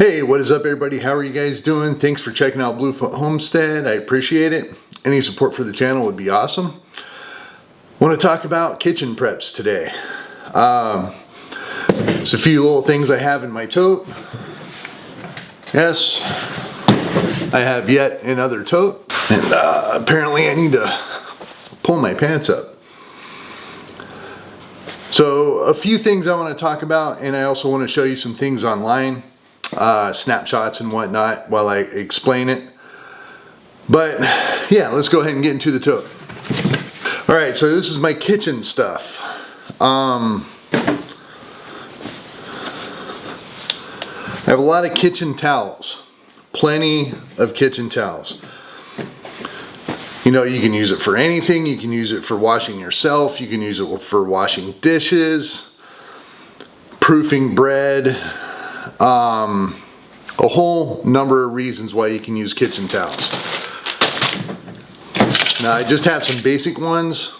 Hey, what is up everybody? How are you guys doing? Thanks for checking out Bluefoot Homestead. I appreciate it. Any support for the channel would be awesome. Want to talk about kitchen preps today. There's a few little things I have in my tote. Yes, I have yet another tote. And apparently I need to pull my pants up. So a few things I want to talk about, and I also want to show you some things online. Snapshots and whatnot while I explain it. But yeah, let's go ahead and get into the tote. Alright, so this is my kitchen stuff. I have a lot of kitchen towels. Plenty of kitchen towels. You know, you can use it for anything. You can use it for washing yourself. You can use it for washing dishes, proofing bread. A whole number of reasons why you can use kitchen towels. Now I just have some basic ones.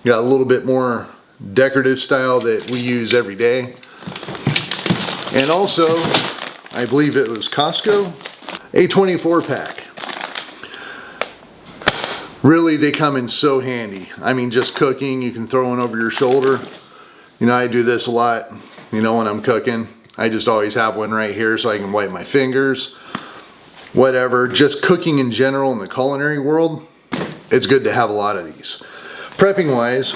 Got a little bit more decorative style that we use every day. And also, I believe it was Costco, a 24 pack. Really, they come in so handy. I mean, just cooking, you can throw one over your shoulder. You know, I do this a lot, you know, when I'm cooking. I just always have one right here so I can wipe my fingers. Whatever, just cooking in general in the culinary world, it's good to have a lot of these. Prepping wise,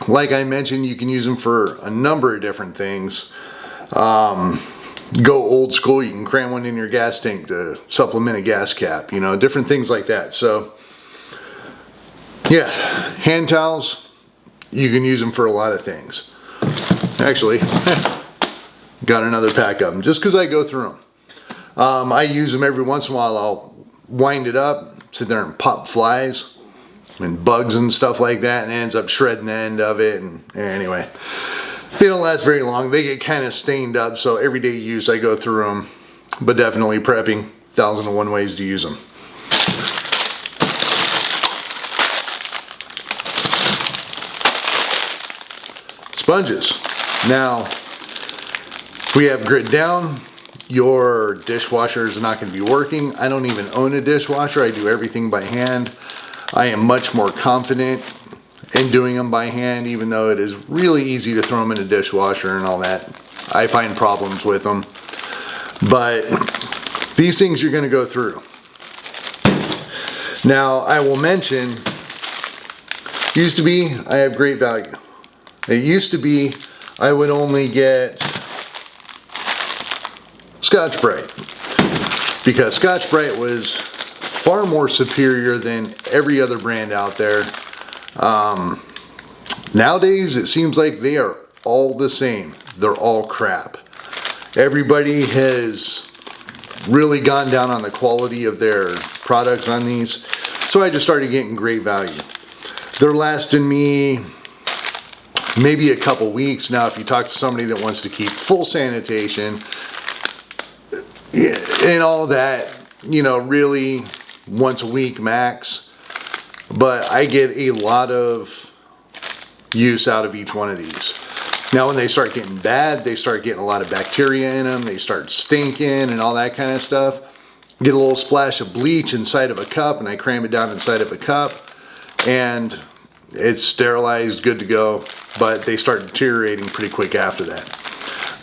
like I mentioned, you can use them for a number of different things. Go old school, you can cram one in your gas tank to supplement a gas cap, you know, different things like that. So yeah, hand towels, you can use them for a lot of things. Actually, got another pack of them just because I go through them. I use them every once in a while. I'll wind it up, sit there and pop flies and bugs and stuff like that, and it ends up shredding the end of it. And anyway, they don't last very long. They get kind of stained up, so everyday use I go through them. But definitely prepping, 1001 ways to use them. Sponges. Now, we have grit down. Your dishwasher is not going to be working. I don't even own a dishwasher. I do everything by hand. I am much more confident in doing them by hand, even though it is really easy to throw them in a dishwasher and all that. I find problems with them. But these things you're going to go through. Now, I will mention, used to be, I have great value. It used to be, I would only get Scotch-Brite, because Scotch-Brite was far more superior than every other brand out there. Nowadays it seems like they are all the same. They're all crap. Everybody has really gone down on the quality of their products on these, so I just started getting great value. They're lasting me maybe a couple weeks. Now if you talk to somebody that wants to keep full sanitation and all that, you know, really once a week max. But I get a lot of use out of each one of these. Now when they start getting bad, they start getting a lot of bacteria in them, they start stinking and all that kind of stuff. Get a little splash of bleach inside of a cup and I cram it down inside of a cup and it's sterilized, good to go. But they start deteriorating pretty quick after that.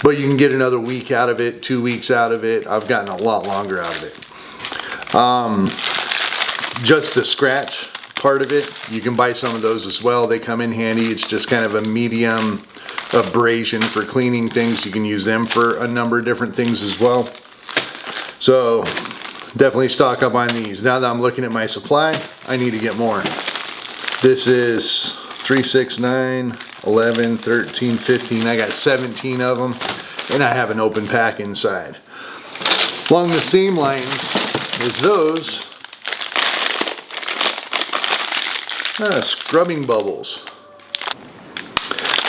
But you can get another week out of it, 2 weeks out of it. I've gotten a lot longer out of it. Just the scratch part of it, you can buy some of those as well. They come in handy. It's just kind of a medium abrasion for cleaning things. You can use them for a number of different things as well. So definitely stock up on these. Now that I'm looking at my supply, I need to get more. This is 3, 6, 9, 11, 13, 15. I got 17 of them, and I have an open pack inside. Along the same lines as those, scrubbing bubbles.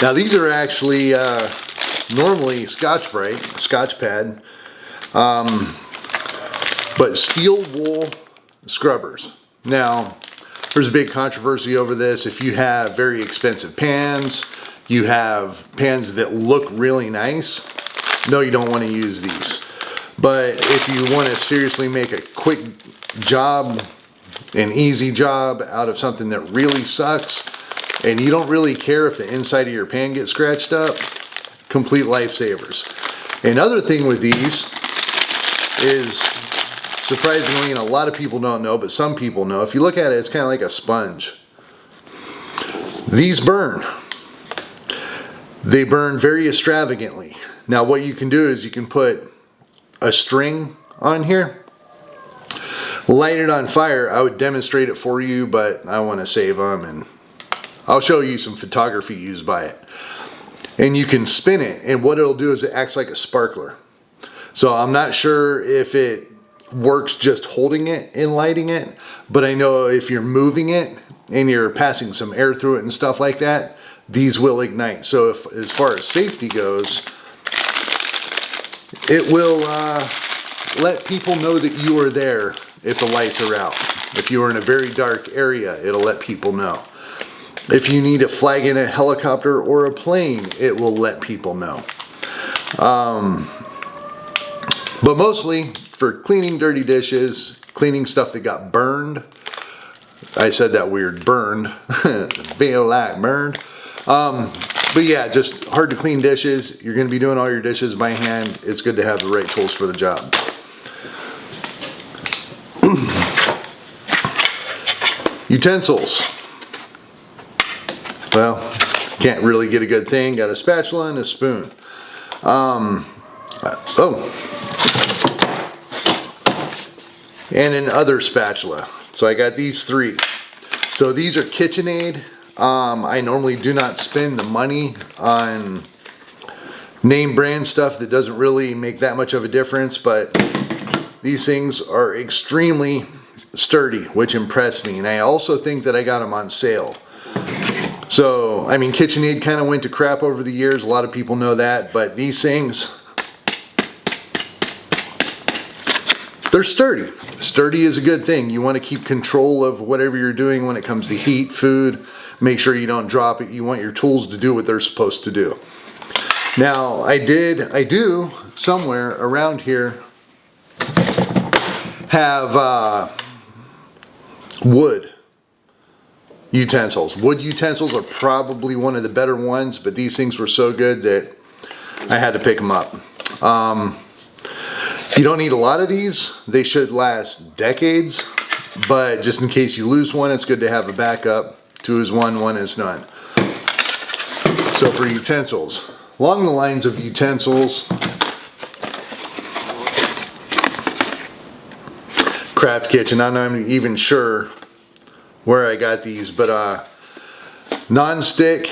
Now these are actually normally Scotch-Brite, Scotch Pad, but steel wool scrubbers. Now, there's a big controversy over this. If you have very expensive pans, you have pans that look really nice, no, you don't want to use these. But if you want to seriously make a quick job, an easy job out of something that really sucks, and you don't really care if the inside of your pan gets scratched up, complete lifesavers. Another thing with these is, surprisingly, and a lot of people don't know, but some people know, if you look at it, it's kind of like a sponge. These burn. They burn very extravagantly. Now what you can do is you can put a string on here, light it on fire. I would demonstrate it for you, but I want to save them, and I'll show you some photography used by it. And you can spin it, and what it'll do is it acts like a sparkler. So I'm not sure if it works just holding it and lighting it, but I know if you're moving it and you're passing some air through it and stuff like that, these will ignite. So if, as far as safety goes, it will let people know that you are there if the lights are out. If you are in a very dark area, it'll let people know. If you need a flag in a helicopter or a plane, it will let people know. But mostly for cleaning dirty dishes, cleaning stuff that got burned. I said that weird, burned. Feel like burned. But yeah, just hard to clean dishes. You're going to be doing all your dishes by hand. It's good to have the right tools for the job. Utensils. Well, can't really get a good thing. Got a spatula and a spoon. And an other spatula. So I got these three. So these are KitchenAid. I normally do not spend the money on name brand stuff that doesn't really make that much of a difference, but these things are extremely sturdy, which impressed me. And I also think that I got them on sale. So, I mean, KitchenAid kind of went to crap over the years. A lot of people know that, but these things, they're sturdy. Sturdy is a good thing. You want to keep control of whatever you're doing when it comes to heat, food. Make sure you don't drop it. You want your tools to do what they're supposed to do. Now, I do somewhere around here have wood utensils. Wood utensils are probably one of the better ones, but these things were so good that I had to pick them up. You don't need a lot of these. They should last decades, but just in case you lose one, it's good to have a backup. 2 is 1, 1 is none. So for utensils, along the lines of utensils, Craft Kitchen, I'm not even sure where I got these, but non-stick.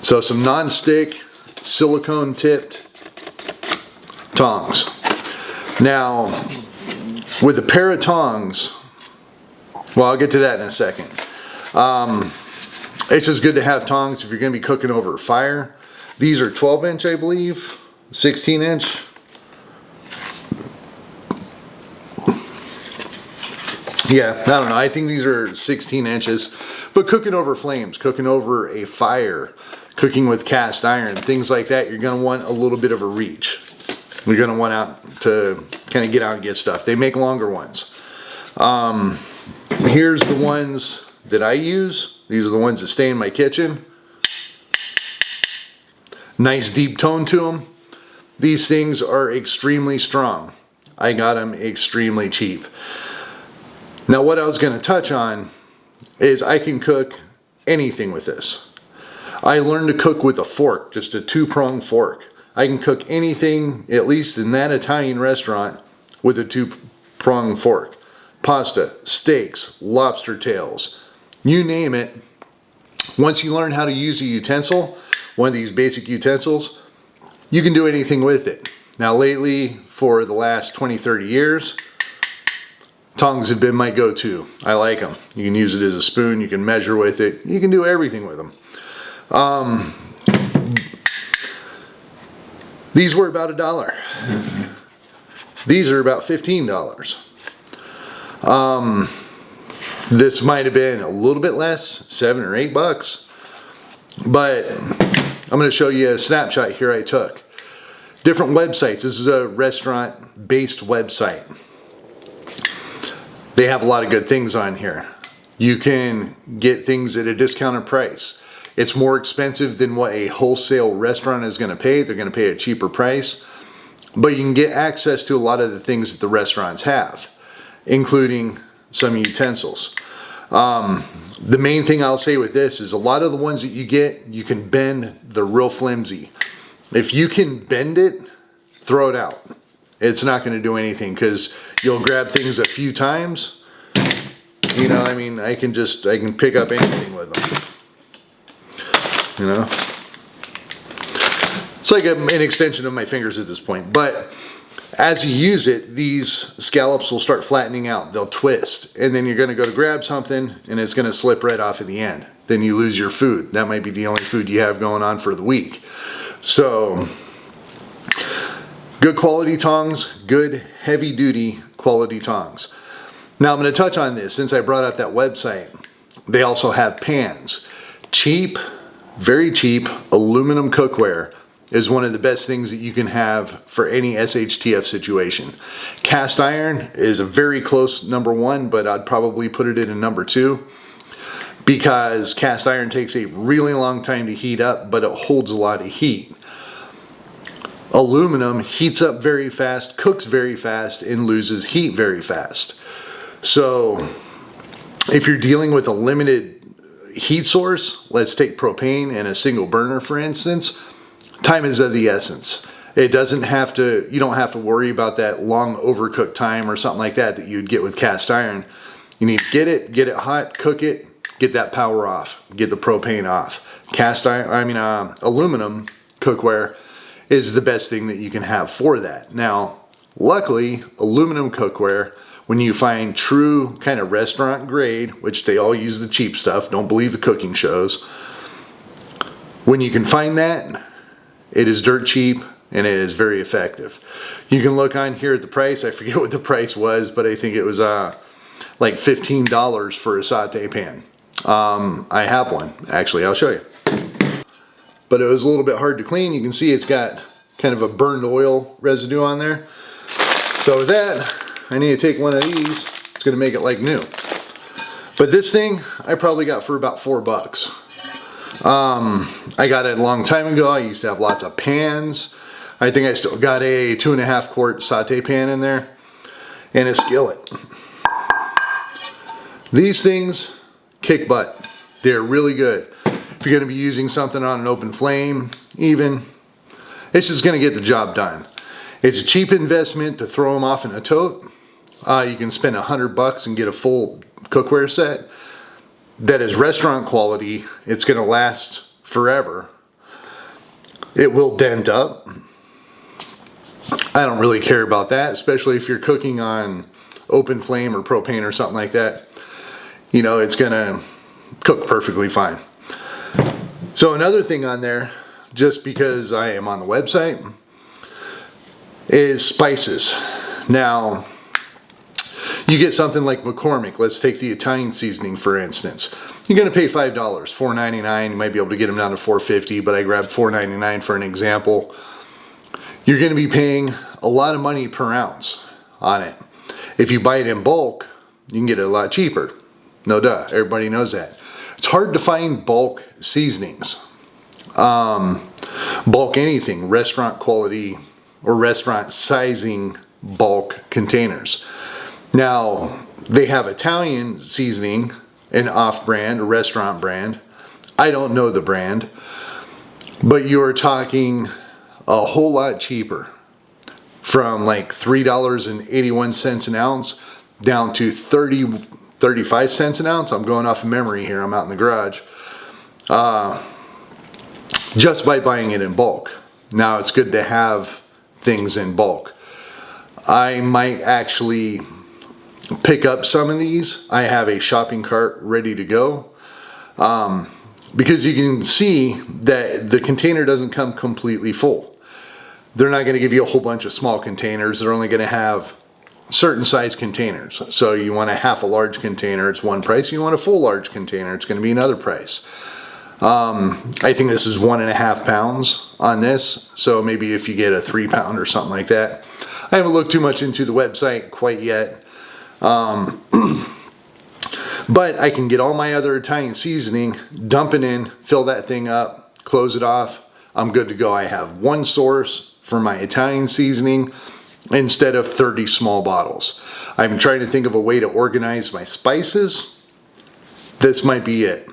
So some non-stick silicone tipped tongs. Now with a pair of tongs, well, I'll get to that in a second. It's just good to have tongs if you're going to be cooking over a fire. These are 12 inch, I believe, 16 inch. Yeah, I don't know. I think these are 16 inches. But cooking over flames, cooking over a fire, cooking with cast iron, things like that, you're going to want a little bit of a reach. You're going to want out to kind of get out and get stuff. They make longer ones. Here's the ones that I use. These are the ones that stay in my kitchen. Nice deep tone to them. These things are extremely strong. I got them extremely cheap. Now what I was going to touch on is I can cook anything with this. I learned to cook with a fork, just a 2-prong fork. I can cook anything, at least in that Italian restaurant, with a 2-prong fork. Pasta, steaks, lobster tails, you name it. Once you learn how to use a utensil, one of these basic utensils, you can do anything with it. Now lately, for the last 20-30 years, tongs have been my go-to. I like them. You can use it as a spoon, you can measure with it, you can do everything with them. These were about $1. These are about $15. This might have been a little bit less, $7 or $8, but I'm going to show you a snapshot here I took. Different websites. This is a restaurant-based website. They have a lot of good things on here. You can get things at a discounted price. It's more expensive than what a wholesale restaurant is going to pay. They're going to pay a cheaper price. But you can get access to a lot of the things that the restaurants have, including some utensils. The main thing I'll say with this is a lot of the ones that you get, you can bend. They're real flimsy. If you can bend it, throw it out. It's not going to do anything because you'll grab things a few times. You know, I mean, I can pick up anything with them. You know, it's like an extension of my fingers at this point. But as you use it, these scallops will start flattening out. They'll twist, and then you're going to go to grab something, and it's going to slip right off at the end. Then you lose your food. That might be the only food you have going on for the week. So, good quality tongs, good heavy-duty quality tongs. Now I'm going to touch on this since I brought up that website. They also have pans. Cheap, very cheap aluminum cookware is one of the best things that you can have for any SHTF situation. Cast iron is a very close number one, but I'd probably put it in a number two because cast iron takes a really long time to heat up, but it holds a lot of heat. Aluminum heats up very fast, cooks very fast, and loses heat very fast. So if you're dealing with a limited heat source, let's take propane and a single burner for instance, time is of the essence. It doesn't have to, you don't have to worry about that long overcooked time or something like that that you'd get with cast iron. You need to get it hot, cook it, get that power off, get the propane off. Aluminum cookware is the best thing that you can have for that. Now, luckily, aluminum cookware, when you find true kind of restaurant grade, which they all use the cheap stuff, don't believe the cooking shows. When you can find that, it is dirt cheap and it is very effective. You can look on here at the price. I forget what the price was, but I think it was like $15 for a saute pan. I have one, actually, I'll show you. But it was a little bit hard to clean. You can see it's got kind of a burned oil residue on there. So with that, I need to take one of these. It's gonna make it like new. But this thing, I probably got for about $4. I got it a long time ago. I used to have lots of pans. I think I still got a 2.5 quart saute pan in there and a skillet. These things kick butt. They're really good. If you're going to be using something on an open flame, even, it's just going to get the job done. It's a cheap investment to throw them off in a tote. You can spend $100 and get a full cookware set that is restaurant quality. It's going to last forever. It will dent up. I don't really care about that, especially if you're cooking on open flame or propane or something like that. You know, it's going to cook perfectly fine. So another thing on there, just because I am on the website, is spices. Now, you get something like McCormick. Let's take the Italian seasoning for instance. You're going to pay $5, $4.99. You might be able to get them down to $4.50, but I grabbed $4.99 for an example. You're going to be paying a lot of money per ounce on it. If you buy it in bulk, you can get it a lot cheaper. No duh, everybody knows that. It's hard to find bulk seasonings. Bulk anything, restaurant quality or restaurant sizing bulk containers. Now, they have Italian seasoning, an off-brand, a restaurant brand. I don't know the brand, but you're talking a whole lot cheaper, from like $3.81 an ounce down to 35 cents an ounce. I'm going off of memory here. I'm out in the garage. Just by buying it in bulk. Now, it's good to have things in bulk. I might actually pick up some of these. I have a shopping cart ready to go. Because you can see that the container doesn't come completely full. They're not going to give you a whole bunch of small containers. They're only going to have certain size containers. So you want a half a large container, it's one price. You want a full large container, it's going to be another price. I think this is 1.5 pounds on this. So maybe if you get a 3 pound or something like that. I haven't looked too much into the website quite yet. But I can get all my other Italian seasoning, dump it in, fill that thing up, close it off. I'm good to go. I have one source for my Italian seasoning instead of 30 small bottles. I'm trying to think of a way to organize my spices. This might be it.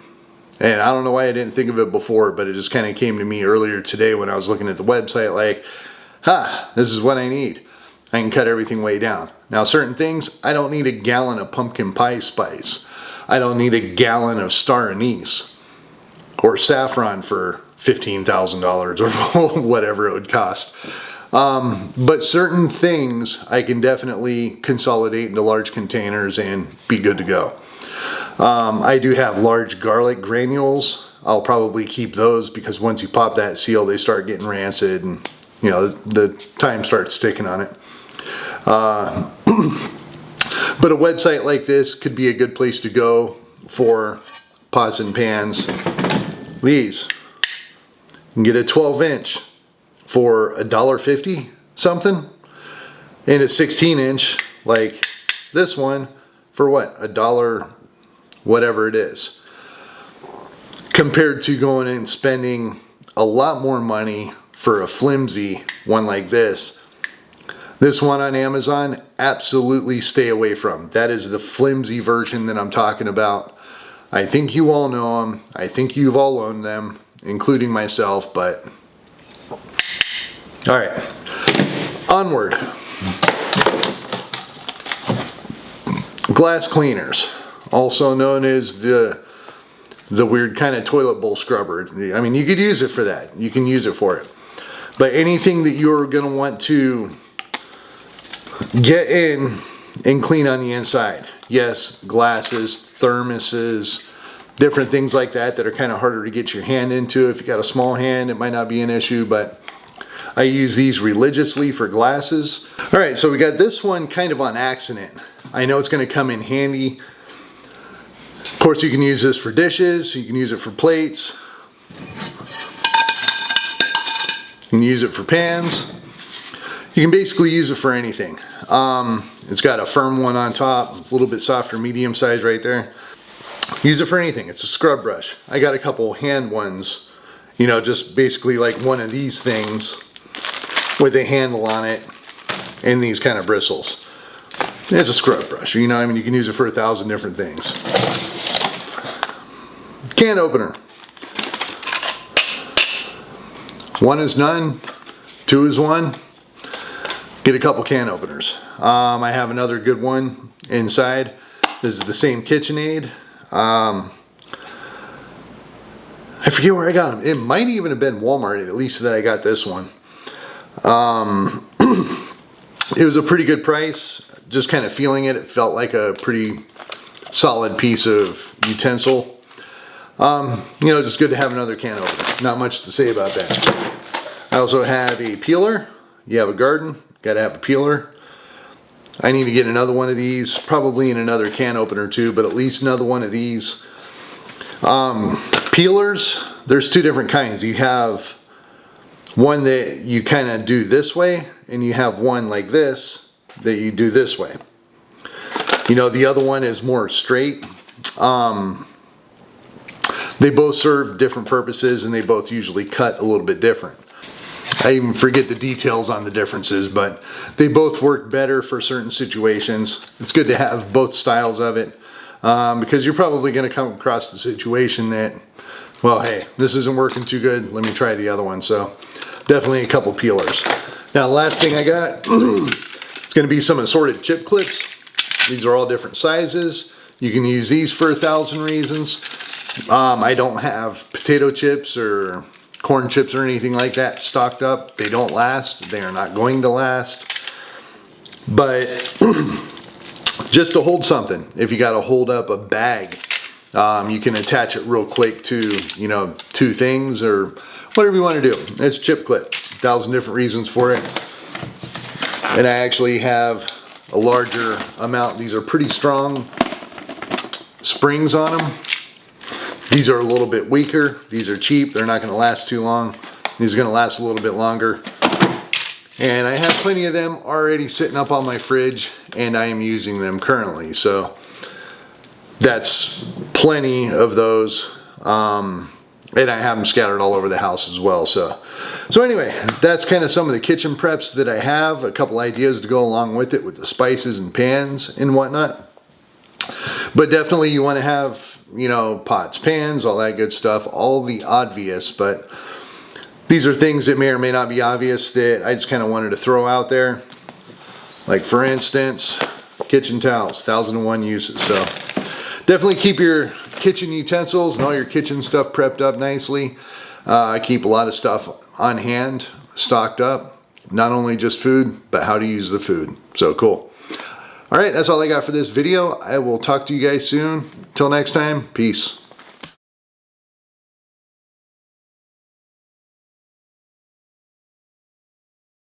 And I don't know why I didn't think of it before, but it just kind of came to me earlier today when I was looking at the website like, this is what I need. I can cut everything way down. Now certain things, I don't need a gallon of pumpkin pie spice. I don't need a gallon of star anise or saffron for $15,000 or whatever it would cost. But certain things I can definitely consolidate into large containers and be good to go. I do have large garlic granules. I'll probably keep those because once you pop that seal, they start getting rancid and you know, the time starts ticking on it. But a website like this could be a good place to go for pots and pans. These, you can get a 12-inch for $1.50 something, and a 16-inch like this one for what, $1 whatever it is, compared to going and spending a lot more money for a flimsy one like this. This one on Amazon, absolutely stay away from. That is the flimsy version that I'm talking about. I think you all know them. I think you've all owned them, including myself, but all right, onward. Glass cleaners, also known as the weird kind of toilet bowl scrubber. I mean, you could use it for that. You can use it for it. But anything that you're going to want to get in and clean on the inside. Yes, glasses, thermoses, different things like that that are kind of harder to get your hand into. If you got a small hand, it might not be an issue, but I use these religiously for glasses. All right, so we got this one kind of on accident. I know it's going to come in handy. Of course, you can use this for dishes. You can use it for plates. You can use it for pans. You can basically use it for anything. It's got a firm one on top, a little bit softer, medium size right there. Use it for anything. It's a scrub brush. I got a couple hand ones, you know, just basically like one of these things with a handle on it and these kind of bristles. It's a scrub brush, you know, I mean, you can use it for 1,000 different things. Can opener. One is none, two is one. Get a couple can openers. I have another good one inside. This is the same KitchenAid. I forget where I got them. It might even have been Walmart, at least that I got this one. It was a pretty good price. Just kind of feeling it. It felt like a pretty solid piece of utensil. You know, just good to have another can opener. Not much to say about that. I also have a peeler. You have a garden, gotta have a peeler. I need to get another one of these, probably in another can opener too, but at least another one of these. Peelers, there's two different kinds. You have one that you kind of do this way, and you have one like this that you do this way. You know, the other one is more straight. They both serve different purposes, and they both usually cut a little bit different. I even forget the details on the differences, but they both work better for certain situations. It's good to have both styles of it, because you're probably going to come across the situation that, well, hey, this isn't working too good, let me try the other one. So definitely a couple peelers. Now, the last thing I got, it's going to be some assorted chip clips. These are all different sizes. You can use these for 1,000 reasons. I don't have potato chips or corn chips or anything like that stocked up. They don't last. They are not going to last. But just to hold something, if you got to hold up a bag, you can attach it real quick to, you know, two things or whatever you want to do. It's chip clip. 1,000 different reasons for it. And I actually have a larger amount. These are pretty strong springs on them. These are a little bit weaker. These are cheap. They're not gonna last too long. These are gonna last a little bit longer. And I have plenty of them already sitting up on my fridge, and I am using them currently. So that's plenty of those. And I have them scattered all over the house as well. So anyway, that's kind of some of the kitchen preps that I have. A couple ideas to go along with it, with the spices and pans and whatnot. But definitely you want to have, you know, pots, pans, all that good stuff, all the obvious. But these are things that may or may not be obvious that I just kind of wanted to throw out there. Like for instance, kitchen towels, 1001 uses. So definitely keep your kitchen utensils and all your kitchen stuff prepped up nicely. I keep a lot of stuff on hand, stocked up. Not only just food, but how to use the food. So cool. All right, that's all I got for this video. I will talk to you guys soon. Till next time, peace.